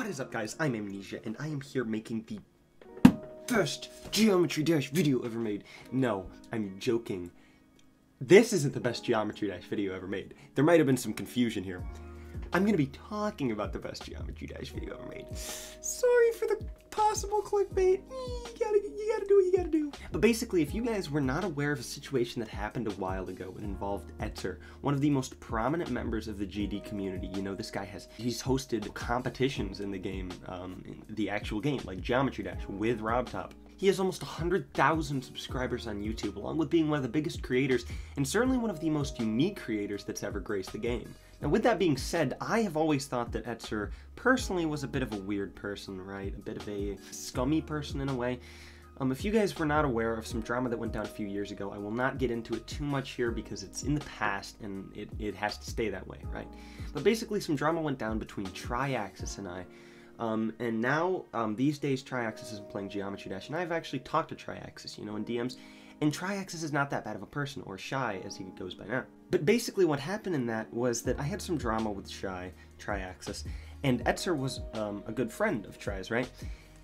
What is up, guys? I'm Amnesia, and I am here making the best Geometry Dash video ever made. No, I'm joking. This isn't the best Geometry Dash video ever made. There might have been some confusion here. I'm going to be talking about the best Geometry Dash video ever made. Sorry for the possible clickbait. You gotta do what you gotta do. But basically, if you guys were not aware of a situation that happened a while ago, it involved Etzer, one of the most prominent members of the GD community. You know, this guy he's hosted competitions in the game, in the actual game, like Geometry Dash with RobTop. He has almost 100,000 subscribers on YouTube, along with being one of the biggest creators, and certainly one of the most unique creators that's ever graced the game. Now, with that being said, I have always thought that Etzer personally was a bit of a weird person, right? A bit of a scummy person in a way. If you guys were not aware of some drama that went down a few years ago, I will not get into it too much here because it's in the past and it has to stay that way, right? But basically, some drama went down between Triaxis and I. And now, these days, Triaxis isn't playing Geometry Dash, and I've actually talked to Triaxis, you know, in DMs, and Triaxis is not that bad of a person, or Shy, as he goes by now. But basically what happened in that was that I had some drama with Shy, Triaxis, and Etzer was a good friend of Tri's, right?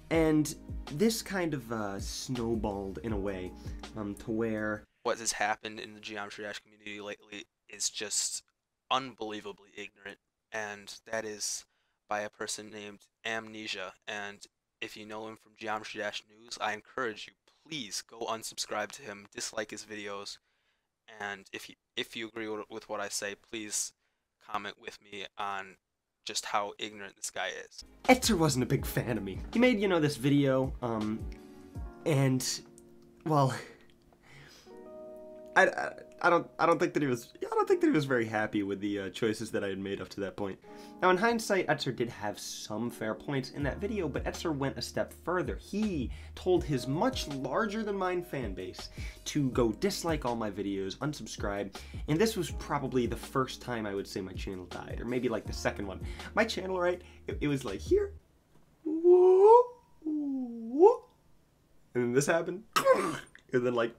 And this kind of snowballed in a way to where... What has happened in the Geometry Dash community lately is just unbelievably ignorant, and that is by a person named Amnesia. And if you know him from Geometry Dash News, I encourage you, please go unsubscribe to him, dislike his videos, and if you agree with what I say, please comment with me on just how ignorant this guy is. Etzer wasn't a big fan of me. He made, you know, this video, and, well, I don't think that he was very happy with the choices that I had made up to that point. Now, in hindsight, Etzer did have some fair points in that video, but Etzer went a step further. He told his much larger than mine fan base to go dislike all my videos, unsubscribe, and this was probably the first time I would say my channel died, or maybe like the second one. My channel, right? It was like here, whoa, whoa, and then this happened, and then like.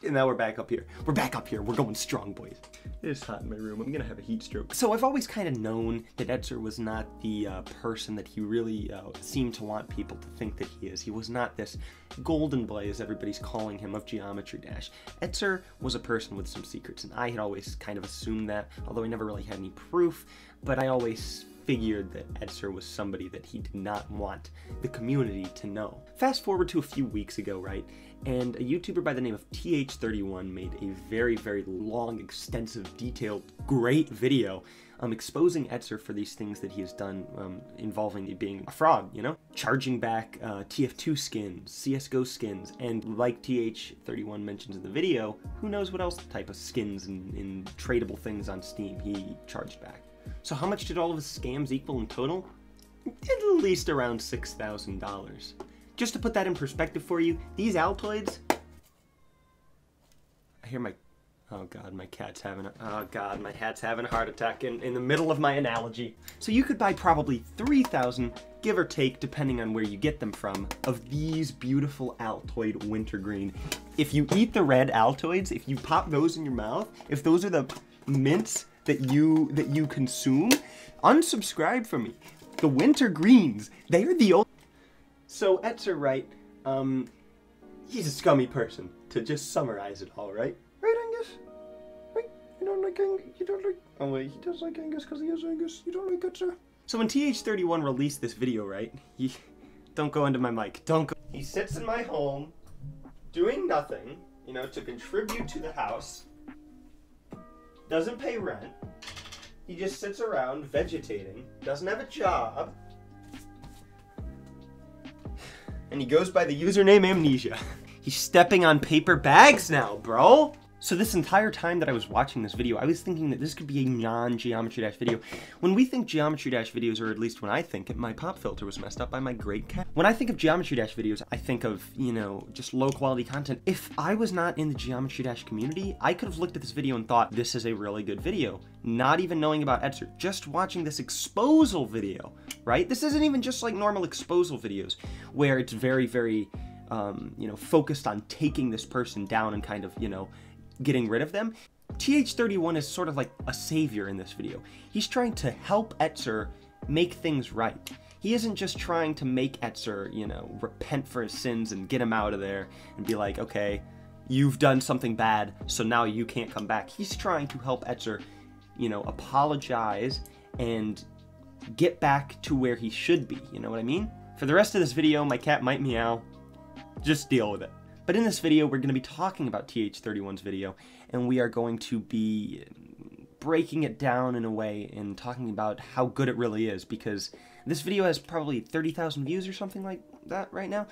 And now we're back up here. We're back up here. We're going strong, boys. It's hot in my room. I'm gonna have a heat stroke. So I've always kind of known that Etzer was not the person that he really seemed to want people to think that he is. He was not this golden boy, as everybody's calling him, of Geometry Dash. Etzer was a person with some secrets, and I had always kind of assumed that, although I never really had any proof, but I always figured that Etzer was somebody that he did not want the community to know. Fast forward to a few weeks ago, right? And a YouTuber by the name of TH31 made a very, very long, extensive, detailed, great video exposing Etzer for these things that he has done involving being a fraud, you know? Charging back TF2 skins, CSGO skins, and like TH31 mentions in the video, who knows what else type of skins and tradable things on Steam he charged back. So how much did all of his scams equal in total? At least around $6,000. Just to put that in perspective for you, these Altoids... I hear my... Oh god, my cat's having a... Oh god, my hat's having a heart attack in the middle of my analogy. So you could buy probably 3,000, give or take, depending on where you get them from, of these beautiful Altoid wintergreen. If you eat the red Altoids, if you pop those in your mouth, if those are the mints that you consume, unsubscribe from me. The winter greens, they are the old... So Etzer, right, he's a scummy person, to just summarize it all, right? Right, Angus? Right? You don't like Angus? You don't like... Oh wait, he does like Angus because he is Angus. You don't like Etzer? So when TH31 released this video, right, don't go into my mic, don't go... He sits in my home, doing nothing, you know, to contribute to the house, doesn't pay rent, he just sits around vegetating, doesn't have a job, and he goes by the username Amnesia. He's stepping on paper bags now, bro! So this entire time that I was watching this video, I was thinking that this could be a non-Geometry Dash video. When we think Geometry Dash videos, or at least when I think it, my pop filter was messed up by my great cat. When I think of Geometry Dash videos, I think of, you know, just low-quality content. If I was not in the Geometry Dash community, I could have looked at this video and thought, this is a really good video. Not even knowing about Etzer, just watching this exposal video, right? This isn't even just like normal exposal videos, where it's very, very, you know, focused on taking this person down and kind of, you know, getting rid of them. TH31 is sort of like a savior in this video. He's trying to help Etzer make things right. He isn't just trying to make Etzer, you know, repent for his sins and get him out of there and be like, okay, you've done something bad, so now you can't come back. He's trying to help Etzer, you know, apologize and get back to where he should be, you know what I mean? For the rest of this video, my cat might meow. Just deal with it. But in this video, we're going to be talking about TH31's video, and we are going to be breaking it down in a way and talking about how good it really is, because this video has probably 30,000 views or something like that right now.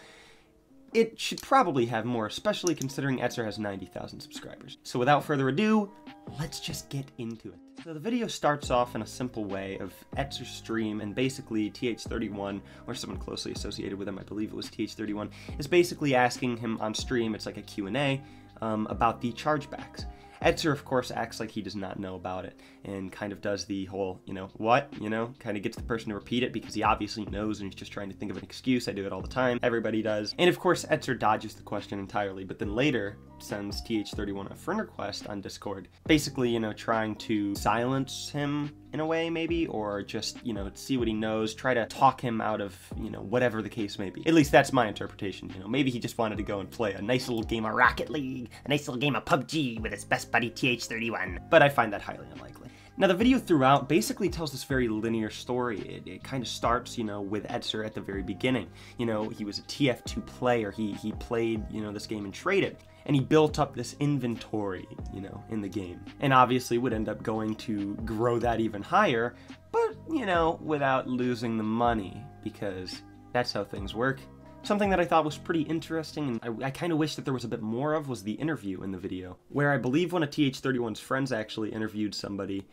It should probably have more, especially considering Etzer has 90,000 subscribers. So without further ado, let's just get into it. So the video starts off in a simple way of Etzer's stream, and basically TH31, or someone closely associated with him, I believe it was TH31, is basically asking him on stream, it's like a Q&A, about the chargebacks. Etzer, of course, acts like he does not know about it, and kind of does the whole, you know, what, you know, kind of gets the person to repeat it because he obviously knows and he's just trying to think of an excuse. I do it all the time. Everybody does. And of course, Etzer dodges the question entirely, but then later sends TH31 a friend request on Discord, basically, you know, trying to silence him in a way, maybe, or just, you know, see what he knows, try to talk him out of, you know, whatever the case may be. At least that's my interpretation, you know. Maybe he just wanted to go and play a nice little game of Rocket League, a nice little game of PUBG with his best buddy TH31, but I find that highly unlikely. Now, the video throughout basically tells this very linear story. It kind of starts, you know, with Etzer at the very beginning. You know, he was a TF2 player. He played, you know, this game and traded. And he built up this inventory, you know, in the game. And obviously would end up going to grow that even higher, but, you know, without losing the money, because that's how things work. Something that I thought was pretty interesting, and I kind of wish that there was a bit more of, was the interview in the video, where I believe one of TH31's friends actually interviewed somebody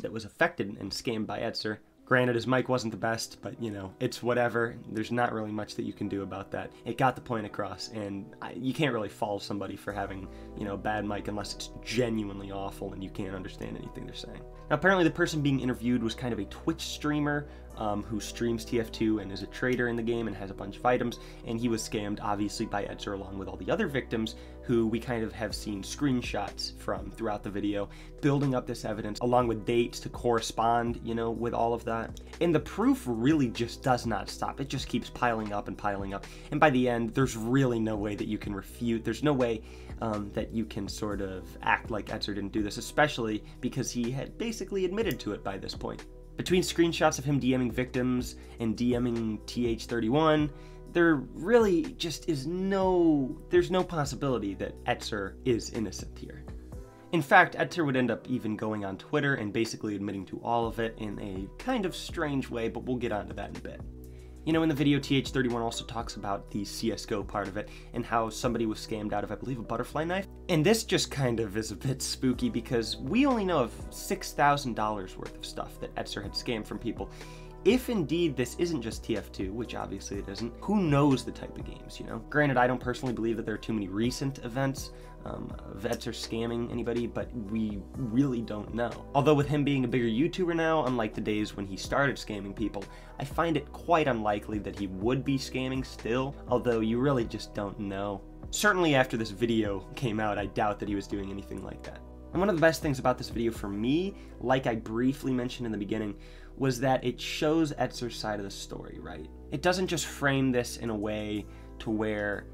that was affected and scammed by Etzer. Granted, his mic wasn't the best, but, you know, it's whatever. There's not really much that you can do about that. It got the point across, and you can't really fault somebody for having, you know, a bad mic unless it's genuinely awful and you can't understand anything they're saying. Now, apparently the person being interviewed was kind of a Twitch streamer who streams TF2 and is a trader in the game and has a bunch of items, and he was scammed, obviously, by Etzer along with all the other victims who we kind of have seen screenshots from throughout the video, building up this evidence along with dates to correspond, you know, with all of that. And the proof really just does not stop. It just keeps piling up and piling up. And by the end, there's really no way that you can refute. There's no way that you can sort of act like Etzer didn't do this, especially because he had basically admitted to it by this point. Between screenshots of him DMing victims and DMing TH31, there really just is there's no possibility that Etzer is innocent here. In fact, Etzer would end up even going on Twitter and basically admitting to all of it in a kind of strange way, but we'll get onto that in a bit. You know, in the video, TH31 also talks about the CSGO part of it and how somebody was scammed out of, I believe, a butterfly knife. And this just kind of is a bit spooky because we only know of $6,000 worth of stuff that Etzer had scammed from people. If indeed this isn't just TF2, which obviously it isn't, who knows the type of games, you know? Granted, I don't personally believe that there are too many recent events of Etzer scamming anybody, but we really don't know. Although with him being a bigger YouTuber now, unlike the days when he started scamming people, I find it quite unlikely that he would be scamming still, although you really just don't know. Certainly after this video came out, I doubt that he was doing anything like that. And one of the best things about this video for me, like I briefly mentioned in the beginning, was that it shows Etzer's side of the story, right? It doesn't just frame this in a way to where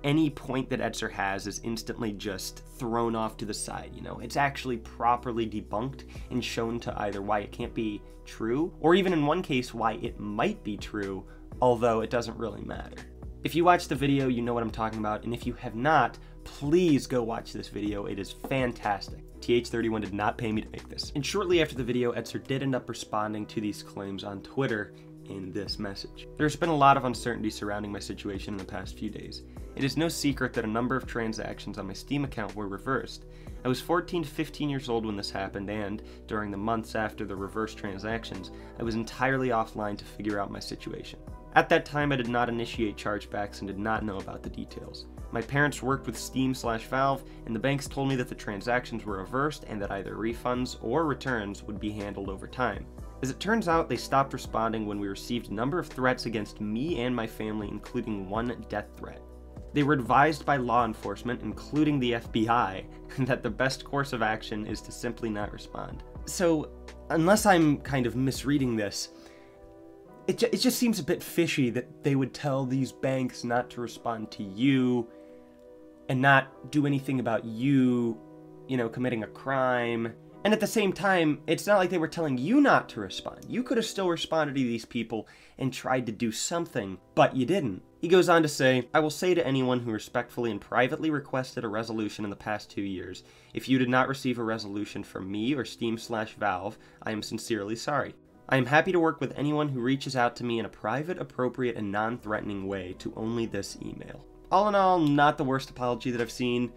any point that Etzer has is instantly just thrown off to the side, you know? It's actually properly debunked and shown to either why it can't be true, or even in one case, why it might be true, although it doesn't really matter. If you watched the video, you know what I'm talking about, and if you have not, please go watch this video. It is fantastic. TH31 did not pay me to make this. And shortly after the video, Etzer did end up responding to these claims on Twitter in this message. There's been a lot of uncertainty surrounding my situation in the past few days. It is no secret that a number of transactions on my Steam account were reversed. I was 14 to 15 years old when this happened, and during the months after the reversed transactions, I was entirely offline to figure out my situation. At that time, I did not initiate chargebacks and did not know about the details. My parents worked with Steam/Valve, and the banks told me that the transactions were reversed and that either refunds or returns would be handled over time. As it turns out, they stopped responding when we received a number of threats against me and my family, including one death threat. They were advised by law enforcement, including the FBI, that the best course of action is to simply not respond. So, unless I'm kind of misreading this, it just seems a bit fishy that they would tell these banks not to respond to you and not do anything about you, you know, committing a crime. And at the same time, it's not like they were telling you not to respond. You could have still responded to these people and tried to do something, but you didn't. He goes on to say, I will say to anyone who respectfully and privately requested a resolution in the past 2 years, if you did not receive a resolution from me or Steam/Valve, I am sincerely sorry. I am happy to work with anyone who reaches out to me in a private, appropriate, and non-threatening way to only this email. All in all, not the worst apology that I've seen.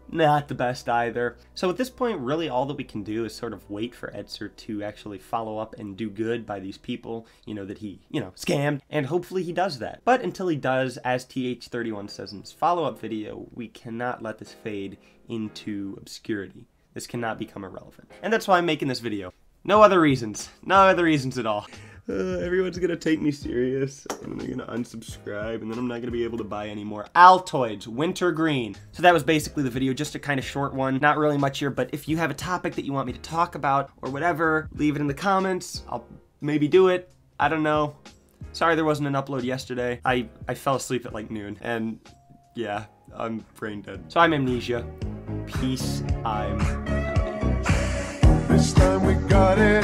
Not the best either. So at this point, really all that we can do is sort of wait for Edser to actually follow up and do good by these people, you know, that he, scammed, and hopefully he does that. But until he does, as TH31 says in his follow-up video, we cannot let this fade into obscurity. This cannot become irrelevant. And that's why I'm making this video. No other reasons. No other reasons at all. Everyone's gonna take me serious, and they're gonna unsubscribe, and then I'm not gonna be able to buy any more Altoids Wintergreen. So that was basically the video, just a kind of short one. Not really much here, but if you have a topic that you want me to talk about, or whatever, leave it in the comments. I'll maybe do it. I don't know. Sorry there wasn't an upload yesterday. I fell asleep at like noon, and yeah, I'm brain dead. So I'm Amnesia. Peace, I'm happy. This time we got it.